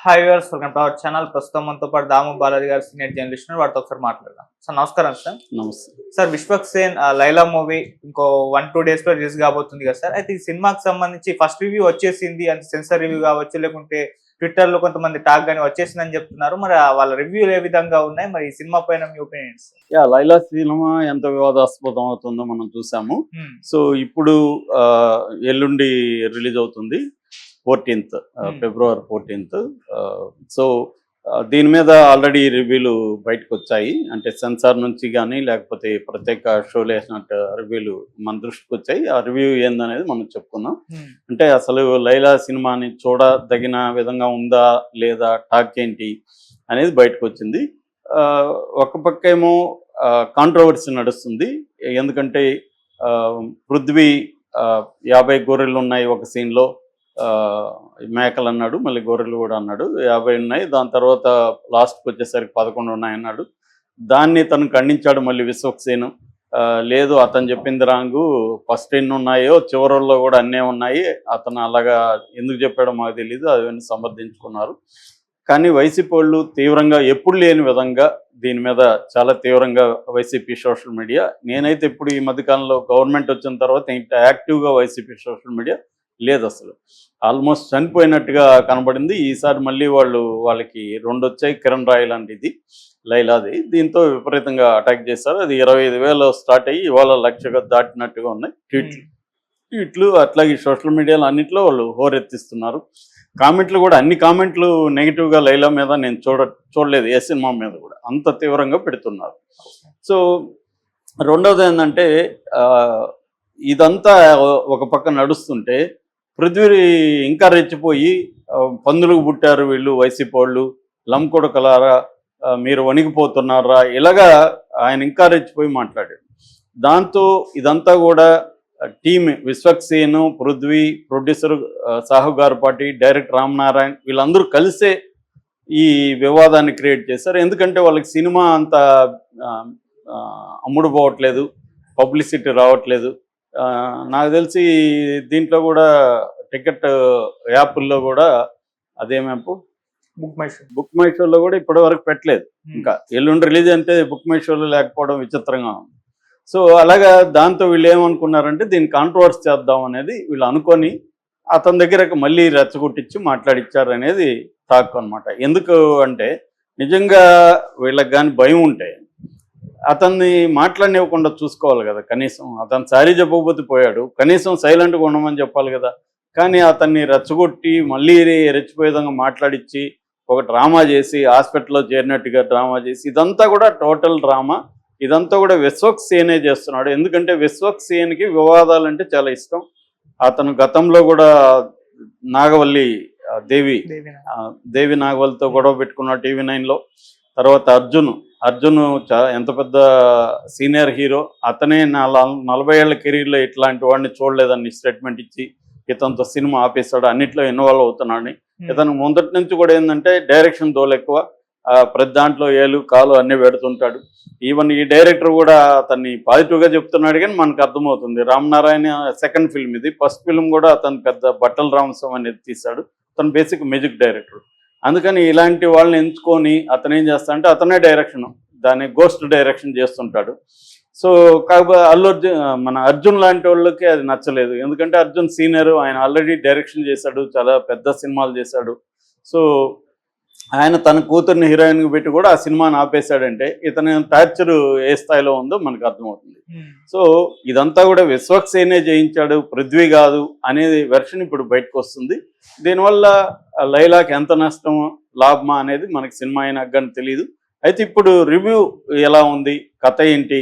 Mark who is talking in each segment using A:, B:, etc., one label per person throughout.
A: Hi viewers, welcome to our channel. ప్రస్తుతం మనతో పాటు దాము బాలాజీ గారు సీనియర్ జర్నలిస్ట్, వాటితో ఒకసారి మాట్లాడదాం. సార్ నమస్కారం. సార్
B: నమస్తే
A: సార్ విశ్వక్ సేన్ లైలా మూవీ ఇంకో 1-2 days లో రిలీజ్ కాబోతుంది కదా సార్. అయితే ఈ సినిమాకి సంబంధించి ఫస్ట్ రివ్యూ వచ్చేసింది, అంటే సెన్సార్ రివ్యూ కావచ్చు, లేకుంటే ట్విట్టర్ లో కొంతమంది టాక్ గానీ వచ్చేసిందని చెప్తున్నారు. మరి వాళ్ళ రివ్యూలు ఏ విధంగా ఉన్నాయి, మరి ఈ సినిమా పైన మీ ఒపీనియన్స్?
B: లైలా సినిమా ఎంత వివాదాస్పదం అవుతుందో మనం చూసాము. సో ఇప్పుడు ఎల్లుండి రిలీజ్ అవుతుంది 14th ఫిబ్రవరి 14th. సో దీని మీద ఆల్రెడీ రివ్యూలు బయటకు వచ్చాయి. అంటే సెన్సార్ నుంచి కానీ లేకపోతే ప్రత్యేక షోలు వేసినట్టు రివ్యూలు మన దృష్టికి వచ్చాయి. ఆ రివ్యూ ఏందనేది మనం చెప్పుకుందాం. అంటే అసలు లైలా సినిమాని చూడదగిన విధంగా ఉందా లేదా, టాక్ ఏంటి అనేది బయటకు వచ్చింది. ఒక పక్క ఏమో కాంట్రవర్సీ నడుస్తుంది. ఎందుకంటే పృథ్వీ 50 గొర్రెలు ఉన్నాయి ఒక సీన్లో, మేకలు అన్నాడు, మళ్ళీ గొర్రెలు కూడా అన్నాడు, 50 ఉన్నాయి. దాని తర్వాత లాస్ట్కి వచ్చేసరికి 11 ఉన్నాయన్నాడు. దాన్ని తను ఖండించాడు మళ్ళీ విశ్వక్ సేన్. లేదు, అతను చెప్పింది రాంగు, ఫస్ట్ ఎన్ని ఉన్నాయో చివరిలో కూడా అన్నే ఉన్నాయి, అతను అలాగా ఎందుకు చెప్పాడో మాకు తెలియదు, అవన్నీ సమర్థించుకున్నారు. కానీ వైసీపీ వాళ్ళు తీవ్రంగా ఎప్పుడు లేని విధంగా దీని మీద చాలా తీవ్రంగా వైసీపీ సోషల్ మీడియా, నేనైతే ఇప్పుడు ఈ మధ్యకాలంలో గవర్నమెంట్ వచ్చిన తర్వాత ఇంత యాక్టివ్గా వైసీపీ సోషల్ మీడియా లేదు, అసలు ఆల్మోస్ట్ చనిపోయినట్టుగా కనబడింది. ఈసారి మళ్ళీ వాళ్ళకి 2 వచ్చాయి, కిరణ్ రాయ్ లాంటిది లైలాది. దీంతో విపరీతంగా అటాక్ చేశారు. అది 25,000 స్టార్ట్ అయ్యి ఇవాళ 1,00,000 దాటినట్టుగా ఉన్నాయి ట్వీట్లు. అట్లాగే సోషల్ మీడియాలో అన్నింటిలో వాళ్ళు హోరెత్తిస్తున్నారు. కామెంట్లు కూడా, అన్ని కామెంట్లు నెగిటివ్గా లైలా మీద నేను చూడలేదు. ఏ సినిమా మీద కూడా అంత తీవ్రంగా పెడుతున్నారు. సో రెండవది ఏంటంటే, ఇదంతా ఒక పక్క నడుస్తుంటే పృథ్వీ ఇంకా రెచ్చిపోయి పందులకు పుట్టారు వీళ్ళు వైసీపీ వాళ్ళు, లంకొడకలారా మీరు వణికిపోతున్నారా, ఇలాగా ఆయన ఇంకా రెచ్చిపోయి మాట్లాడాడు. దాంతో ఇదంతా కూడా team Vishwak Sen, Prithvi, producer Sahu గార్పాటి, director Ramanarayan వీళ్ళందరూ కలిసే ఈ వివాదాన్ని క్రియేట్ చేశారు. ఎందుకంటే వాళ్ళకి సినిమా అంత అమ్ముడు పోవట్లేదు, పబ్లిసిటీ రావట్లేదు. నాకు తెలిసి దీంట్లో కూడా టికెట్ యాప్ల్లో కూడా, అదేం యాప్, బుక్ మై షోలో కూడా ఇప్పటి వరకు పెట్టలేదు. ఇంకా ఎల్లుండి రిలీజ్ అంటే బుక్ మై షోలో లేకపోవడం విచిత్రంగా ఉంది. సో అలాగా దాంతో వీళ్ళు ఏమనుకున్నారంటే దీన్ని కాంట్రవర్సీ చేద్దాం అనేది వీళ్ళు అనుకొని అతని దగ్గర మళ్ళీ రెచ్చగొట్టించి మాట్లాడిచ్చారు అనేది టాక్ అనమాట. ఎందుకు అంటే నిజంగా వీళ్ళకి కానీ భయం ఉంటే అతన్ని మాట్లాడనివ్వకుండా చూసుకోవాలి కదా. కనీసం అతను సారీ చెప్పకపోతే పోయాడు, కనీసం సైలెంట్గా ఉండమని చెప్పాలి కదా. కానీ అతన్ని రెచ్చగొట్టి మళ్ళీ రెచ్చిపోయే విధంగా మాట్లాడిచ్చి ఒక డ్రామా చేసి, హాస్పిటల్లో చేరినట్టుగా డ్రామా చేసి, ఇదంతా కూడా టోటల్ డ్రామా. ఇదంతా కూడా విశ్వక్ సేనే చేస్తున్నాడు. ఎందుకంటే విశ్వక్ సేన్కి వివాదాలంటే చాలా ఇష్టం. అతను గతంలో కూడా నాగవల్లి దేవి నాగవల్లితో గొడవ పెట్టుకున్నాడు TV9లో. తర్వాత అర్జున్ ఎంత పెద్ద సీనియర్ హీరో, అతనే 40 ఏళ్ల కెరీర్లో ఇట్లాంటి వాడిని చూడలేదని స్టేట్మెంట్ ఇచ్చి ఇతనితో సినిమా ఆపేస్తాడు, అన్నిట్లో ఇన్వాల్వ్ అవుతున్నాడని. ఇతను మొదటి నుంచి కూడా ఏంటంటే డైరెక్షన్ దోలు ఎక్కువ, ప్రతి దాంట్లో ఏలు కాలు అన్నీ పెడుతుంటాడు. ఈవెన్ ఈ డైరెక్టర్ కూడా అతన్ని పాజిటివ్గా చెప్తున్నాడు, కానీ మనకు అర్థమవుతుంది రామనారాయణ సెకండ్ ఫిల్మ్ ఇది. ఫస్ట్ ఫిల్మ్ కూడా అతను పెద్ద బట్టల రామస్వామి అనేది తీశాడు. అతను బేసిక్ మ్యూజిక్ డైరెక్టర్. అందుకని ఇలాంటి వాళ్ళని ఎంచుకొని అతను ఏం చేస్తాడంటే అతనే డైరెక్షన్, దాన్ని గోస్ట్ డైరెక్షన్ చేస్తుంటాడు. సో కాకపోతే మన అర్జున్ లాంటి వాళ్ళకి అది నచ్చలేదు. ఎందుకంటే అర్జున్ సీనియర్, ఆయన ఆల్రెడీ డైరెక్షన్ చేశాడు, చాలా పెద్ద సినిమాలు చేశాడు. సో ఆయన తన కూతుర్ని హీరోయిన్కి పెట్టి కూడా ఆ సినిమాని ఆపేశాడంటే ఇతని టార్చర్ ఏ స్థాయిలో ఉందో మనకు అర్థమవుతుంది. సో ఇదంతా కూడా విశ్వక్ సేనే జయించాడు, పృథ్వీ కాదు అనేది వెర్షన్ ఇప్పుడు బయటకు వస్తుంది. దీనివల్ల లైలాకి ఎంత నష్టం లాభమా అనేది మనకి సినిమా అయినాక కానీ తెలియదు. అయితే ఇప్పుడు రివ్యూ ఎలా ఉంది, కథ ఏంటి,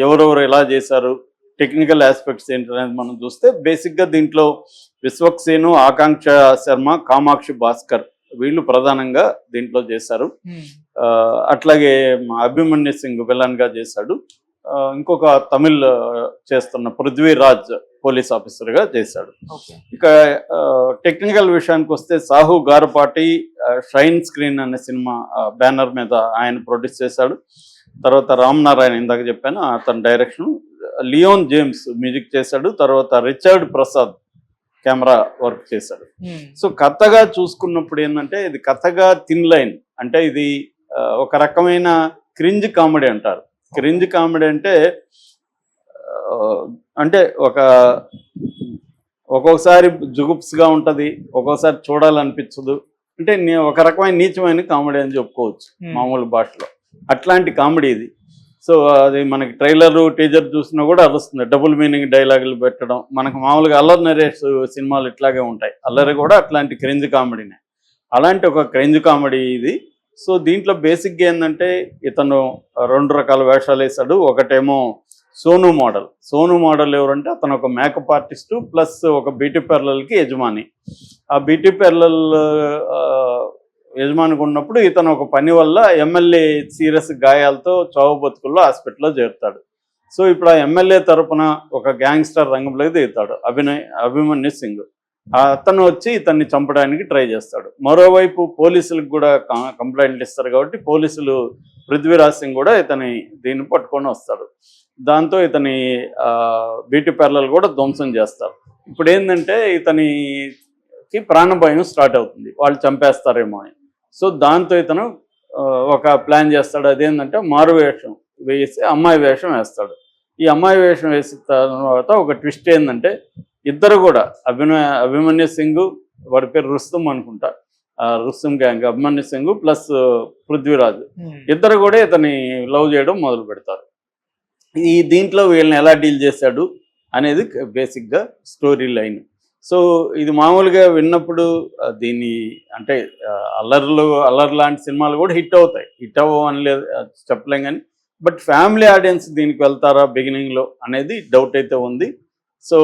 B: ఎవరెవరు ఎలా చేశారు, టెక్నికల్ ఆస్పెక్ట్స్ ఏంటి అనేది మనం చూస్తే బేసిక్గా దీంట్లో విశ్వక్ సేను, ఆకాంక్ష శర్మ, కామాక్షి భాస్కర్ వీళ్ళు ప్రధానంగా దీంట్లో చేశారు. అట్లాగే అభిమన్యు సింగ్ విలన్గా చేశాడు. ఇంకొక తమిళ్ చేస్తున్న పృథ్వీరాజ్ పోలీస్ ఆఫీసర్గా చేశాడు. ఇక టెక్నికల్ విషయానికి వస్తే సాహు గార్పాటి షైన్ స్క్రీన్ అనే సినిమా బ్యానర్ మీద ఆయన ప్రొడ్యూస్ చేశాడు. తర్వాత రామనారాయణ ఇందాక చెప్పాను, అతని డైరెక్షన్. లియోన్ జేమ్స్ మ్యూజిక్ చేశాడు. తర్వాత రిచర్డ్ ప్రసాద్ కెమెరా వర్క్ చేశాడు. సో కథగా చూసుకున్నప్పుడు ఏంటంటే ఇది కథగా థిన్ లైన్, అంటే ఇది ఒక రకమైన క్రింజ్ కామెడీ అంటారు. క్రింజ్ కామెడీ అంటే అంటే ఒక్కొక్కసారి జుగుప్స్గా ఉంటుంది, ఒక్కొక్కసారి చూడాలనిపించదు. అంటే ఒక రకమైన నీచమైన కామెడీ అని చెప్పుకోవచ్చు మామూలు భాషలో. అట్లాంటి కామెడీ ఇది. సో అది మనకి ట్రైలర్ టీజర్ చూసినా కూడా అరుస్తుంది. డబుల్ మీనింగ్ డైలాగులు పెట్టడం, మనకు మామూలుగా అల్లరి నరేష్ సినిమాలు ఇట్లాగే ఉంటాయి. అల్లరి కూడా అట్లాంటి క్రింజ్ కామెడీనే. అలాంటి ఒక క్రింజ్ కామెడీ ఇది. సో దీంట్లో బేసిక్గా ఏంటంటే ఇతను 2 రకాల వేషాలు వేశాడు. ఒకటేమో సోను మోడల్. సోను మోడల్ ఎవరంటే అతను ఒక మేకప్ ఆర్టిస్టు ప్లస్ ఒక బ్యూటీ పార్లర్కి యజమాని. ఆ బ్యూటీ పార్లర్ యజమానికి ఉన్నప్పుడు ఇతను ఒక పని వల్ల ఎమ్మెల్యే సీరియస్ గాయాలతో చావు బతుకుల్లో హాస్పిటల్లో చేరుతాడు. సో ఇప్పుడు ఆ ఎమ్మెల్యే తరపున ఒక గ్యాంగ్స్టర్ రంగంలోకి దిగుతాడు అభిమన్యు సింగ్. అతను వచ్చి ఇతన్ని చంపడానికి ట్రై చేస్తాడు. మరోవైపు పోలీసులకు కూడా కంప్లైంట్లు ఇస్తారు కాబట్టి పోలీసులు పృథ్వీరాజ్ సింగ్ కూడా దీన్ని పట్టుకొని వస్తాడు. దాంతో ఇతని బ్యూటీ పార్లర్ కూడా ధ్వంసం చేస్తారు. ఇప్పుడు ఏంటంటే ఇతనికి ప్రాణభయం స్టార్ట్ అవుతుంది, వాళ్ళు చంపేస్తారేమో అని. సో దాంతో ఇతను ఒక ప్లాన్ చేస్తాడు. అదేంటంటే మారు వేషం వేసి అమ్మాయి వేషం వేస్తాడు. ఈ అమ్మాయి వేషం వేసిన తర్వాత ఒక ట్విస్ట్ ఏంటంటే ఇద్దరు కూడా అభిమన్యు సింగ్, వాడి పేరు రుస్తుం అనుకుంటా, రుస్తుం గ్యాంగ్, అభిమన్యు సింగ్ ప్లస్ పృథ్వీరాజ్ ఇద్దరు కూడా ఇతని లవ్ చేయడం మొదలు పెడతారు. దీంట్లో వీళ్ళని ఎలా డీల్ చేశాడు అనేది బేసిక్గా స్టోరీ లైన్. సో ఇది మామూలుగా విన్నప్పుడు దీన్ని అంటే అల్లరి లాంటి సినిమాలు కూడా హిట్ అవుతాయి, హిట్ అవ్వని లేదు చెప్పలేం. కానీ బట్ ఫ్యామిలీ ఆడియన్స్ దీనికి వెళ్తారా బిగినింగ్లో అనేది డౌట్ అయితే ఉంది. సో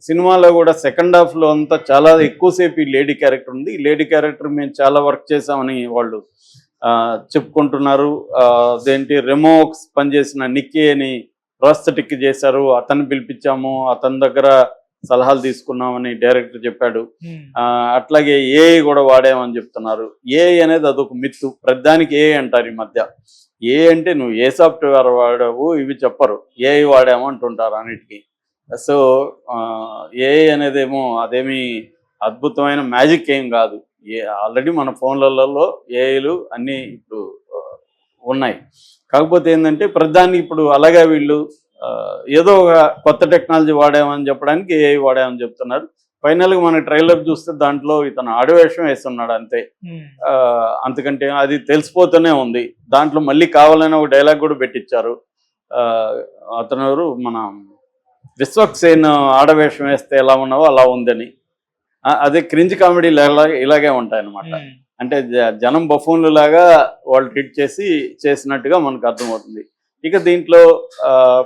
B: సినిమాలో కూడా సెకండ్ హాఫ్లో అంతా చాలా ఎక్కువసేపు ఈ లేడీ క్యారెక్టర్ ఉంది. ఈ లేడీ క్యారెక్టర్ మేము చాలా వర్క్ చేసామని వాళ్ళు చెప్పుకుంటున్నారు. అదేంటి రెమోక్స్ పనిచేసిన నిక్కీ అని ప్రాస్థెటిక్ చేశారు, అతన్ని పిలిపించాము, అతని దగ్గర సలహాలు తీసుకున్నామని డైరెక్టర్ చెప్పాడు. అట్లాగే ఏఐ కూడా వాడామని చెప్తున్నారు. ఏఐ అనేది అదొక మిత్తు, ప్రతిదానికి ఏఐ అంటారు ఈ మధ్య. ఏ అంటే నువ్వు ఏ సాఫ్ట్వేర్ వాడావు ఇవి చెప్పరు, ఏఐ వాడాము అంటుంటారు అన్నిటికీ. సో ఏఐ అనేదేమో అదేమి అద్భుతమైన మ్యాజిక్ ఏం కాదు. ఆల్రెడీ మన ఫోన్లలో ఏఐలు అన్నీ ఇప్పుడు ఉన్నాయి. కాకపోతే ఏంటంటే ప్రధానికి ఇప్పుడు అలాగే వీళ్ళు ఏదో ఒక కొత్త టెక్నాలజీ వాడామని చెప్పడానికి ఏఐ వాడామని చెప్తున్నారు. ఫైనల్గా మన ట్రైలర్ చూస్తే దాంట్లో ఇతను ఆడవేషం వేస్తున్నాడు అంతే, అంతకంటే అది తెలిసిపోతూనే ఉంది. దాంట్లో మళ్ళీ కావాలని ఒక డైలాగ్ కూడా పెట్టించారు. అతను ఎవరు మన విశ్వక్సేన్ ఆడవేషం వేస్తే ఎలా ఉన్నావో అలా ఉందని. అదే క్రింజ్ కామెడీలు ఇలాగే ఉంటాయన్నమాట. అంటే జనం బఫూన్లు లాగా వాళ్ళు ట్రీట్ చేసినట్టుగా మనకు అర్థమవుతుంది. ఇక దీంట్లో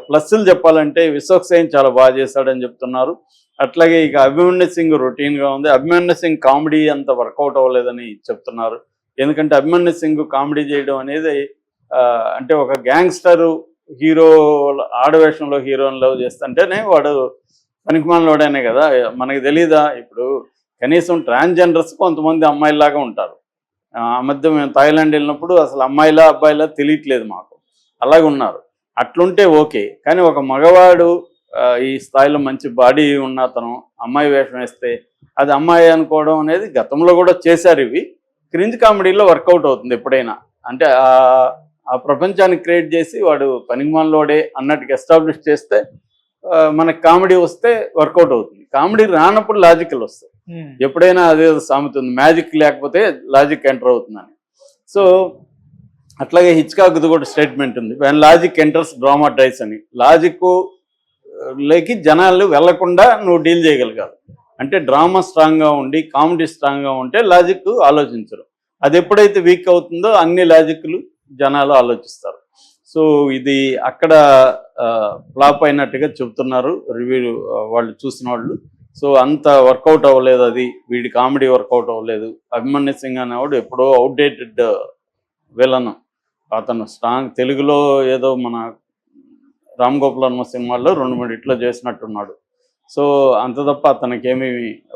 B: ప్లస్లు చెప్పాలంటే విశ్వక్సేన్ చాలా బాగా చేశాడని చెప్తున్నారు. అట్లాగే ఇక అభిమన్యు సింగ్ రొటీన్గా ఉంది. అభిమన్యు సింగ్ కామెడీ అంత వర్కౌట్ అవ్వలేదని చెప్తున్నారు. ఎందుకంటే అభిమన్యు సింగ్ కామెడీ చేయడం అనేది అంటే ఒక గ్యాంగ్స్టరు హీరో ఆడవేషంలో హీరోని లవ్ చేస్తుంటేనే వాడు పనికిమాలినోడనే కదా. మనకి తెలీదా? ఇప్పుడు కనీసం ట్రాన్స్జెండర్స్ కొంతమంది అమ్మాయిలాగా ఉంటారు. ఆ మధ్య మేము థాయిలాండ్ వెళ్ళినప్పుడు అసలు అమ్మాయిలా అబ్బాయిలా తెలియట్లేదు మాకు, అలాగే ఉన్నారు. అట్లుంటే ఓకే, కానీ ఒక మగవాడు ఈ స్థాయిలో మంచి బాడీ ఉన్న అతను అమ్మాయి వేషం వేస్తే అది అమ్మాయి అనుకోవడం అనేది గతంలో కూడా చేశారు. ఇవి క్రింజ్ కామెడీలో వర్కౌట్ అవుతుంది ఎప్పుడైనా. అంటే ఆ ప్రపంచాన్ని క్రియేట్ చేసి వాడు పనికిమాలినోడే అన్నట్టుగా ఎస్టాబ్లిష్ చేస్తే మనకి కామెడీ వస్తే వర్కౌట్ అవుతుంది. కామెడీ రానప్పుడు లాజికల్ వస్తాయి. ఎప్పుడైనా అదే సామెత ఉంది, మ్యాజిక్ లేకపోతే లాజిక్ ఎంటర్ అవుతుందని. సో అట్లాగే హిచ్కాక్ది కూడా స్టేట్మెంట్ ఉంది, when logic enters drama dies అని. లాజిక్ లేకి జనాలు వెళ్లకుండా నువ్వు డీల్ చేయగలగాలి. అంటే డ్రామా స్ట్రాంగ్గా ఉండి కామెడీ స్ట్రాంగ్గా ఉంటే లాజిక్ ఆలోచించరు. అది ఎప్పుడైతే వీక్ అవుతుందో అన్ని లాజిక్లు జనాలు ఆలోచిస్తారు. సో ఇది అక్కడ ఫ్లాప్ అయినట్టుగా చెబుతున్నారు రివ్యూ వాళ్ళు చూసిన వాళ్ళు. సో అంత వర్కౌట్ అవ్వలేదు, అది వీడి కామెడీ వర్కౌట్ అవ్వలేదు. అభిమన్యు సింగ్ అనేవాడు ఎప్పుడో అవుట్డేటెడ్ విలన్. అతను స్ట్రాంగ్ తెలుగులో ఏదో మన రామ్ గోపాల్ వర్మ సినిమాల్లో 2-3 ఇట్లా చేసినట్టున్నాడు. సో అంత తప్ప అతనికేమీ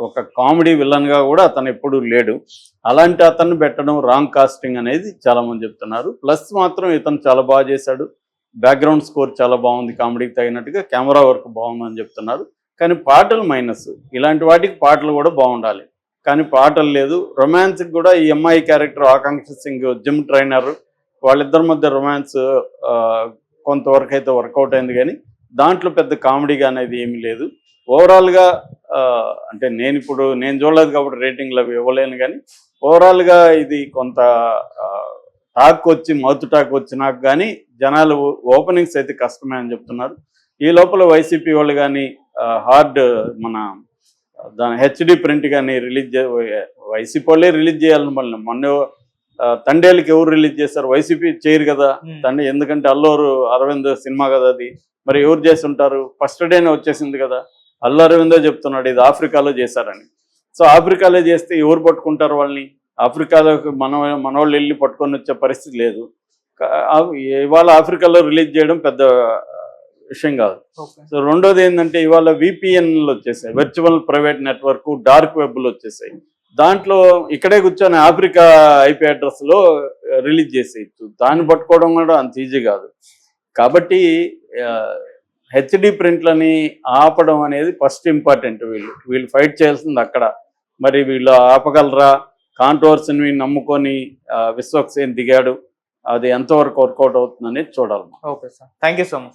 B: ఒక కామెడీ విలన్గా కూడా అతను ఎప్పుడూ లేడు. అలాంటి అతన్ని పెట్టడం రాంగ్ కాస్టింగ్ అనేది చాలామంది చెప్తున్నారు. ప్లస్ మాత్రం ఇతను చాలా బాగా చేశాడు, బ్యాక్గ్రౌండ్ స్కోర్ చాలా బాగుంది, కామెడీకి తగినట్టుగా కెమెరా వర్క్ బాగుందని చెప్తున్నారు. కానీ పాటలు మైనస్. ఇలాంటి వాటికి పాటలు కూడా బాగుండాలి, కానీ పాటలు లేదు. రొమాన్స్కి కూడా ఈ అమ్మాయి క్యారెక్టర్ ఆకాంక్ష సింగ్ జిమ్ ట్రైనర్, వాళ్ళిద్దరి మధ్య రొమాన్స్ కొంతవరకు అయితే వర్కౌట్ అయింది, కానీ దాంట్లో పెద్ద కామెడీగా అనేది ఏమీ లేదు. ఓవరాల్గా అంటే నేను చూడలేదు కాబట్టి రేటింగ్లు అవి ఇవ్వలేను, కానీ ఓవరాల్గా ఇది కొంత టాక్ వచ్చి మౌత్ టాక్ వచ్చినాక కానీ జనాలు ఓపెనింగ్స్ అయితే కష్టమే అని చెప్తున్నారు. ఈ లోపల వైసీపీ వాళ్ళు కానీ హార్డ్ మన దాని హెచ్డి ప్రింట్ కానీ వైసీపీ వాళ్ళే రిలీజ్ చేయాలని మళ్ళీ మొన్న తండేలకి ఎవరు రిలీజ్ చేస్తారు? వైసీపీ చేయరు కదా తండే, ఎందుకంటే అల్లూరు అరవింద్ సినిమా కదా అది. మరి ఎవరు చేసి ఉంటారు? ఫస్ట్ డేనే వచ్చేసింది కదా. అల్లు అరవిందో చెప్తున్నాడు ఇది ఆఫ్రికాలో చేశారని. సో ఆఫ్రికాలో చేస్తే ఎవరు పట్టుకుంటారు వాళ్ళని? ఆఫ్రికాలోకి మనవాళ్ళు వెళ్ళి పట్టుకొని వచ్చే పరిస్థితి లేదు. ఇవాళ ఆఫ్రికాలో రిలీజ్ చేయడం పెద్ద విషయం కాదు. సో రెండోది ఏంటంటే ఇవాళ విపిఎన్లు వచ్చేసాయి, వర్చువల్ ప్రైవేట్ నెట్వర్క్, డార్క్ వెబ్లు వచ్చేసాయి. దాంట్లో ఇక్కడే కూర్చొని ఆఫ్రికా ఐపీ అడ్రస్లో రిలీజ్ చేసేయచ్చు. దాన్ని పట్టుకోవడం కూడా అంత ఈజీ కాదు. కాబట్టి హెచ్డి ప్రింట్లని ఆపడం అనేది ఫస్ట్ ఇంపార్టెంట్. వీళ్ళు ఫైట్ చేయాల్సింది అక్కడ. మరి వీళ్ళు ఆపగలరా? కాంట్రవర్సీని నమ్ముకొని విశ్వక్సేన్ దిగాడు, అది ఎంతవరకు వర్కౌట్ అవుతుందనేది చూడాలి.
A: Okay sir, thank you so much.